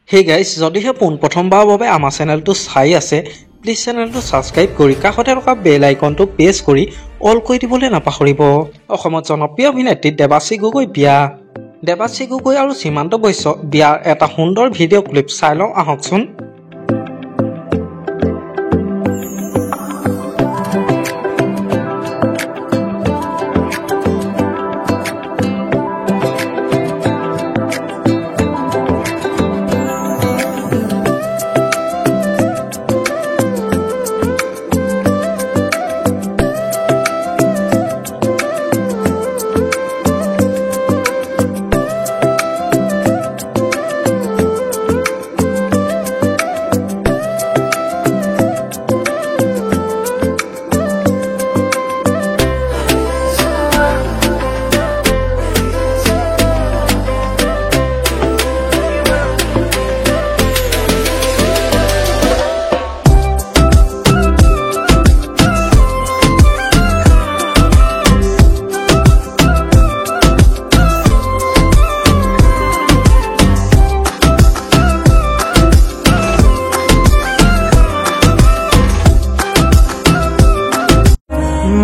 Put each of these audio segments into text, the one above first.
Hey guys, যদিহে পোনপ্ৰথমবাৰৰ বাবে আমাৰ চেনেলটো চাই আছে, প্লিজ চেনেলটো ছাবস্ক্ৰাইব কৰি কাষতে থকা বেল আইকনটো প্ৰেছ কৰি অল কৰি দিবলৈ নাপাহৰিব। অসমত জনপ্ৰিয় অভিনেত্ৰী দেৱাশ্ৰী গগৈ বিয়া। দেৱাশ্ৰী গগৈ আৰু সীমান্ত বৈশ্য বিয়াৰ এটা সুন্দৰ ভিডিঅ' ক্লিপ চাই লওঁ আহকচোন।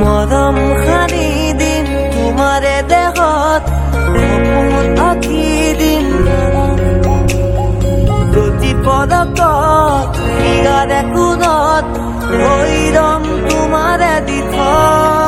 মৰম খানি দিম তোমাৰে দেহত সপোন আঁকি দিম প্ৰতি পদকত ইয়াৰে কোণত হৈ ৰম তোমাৰে দিঠত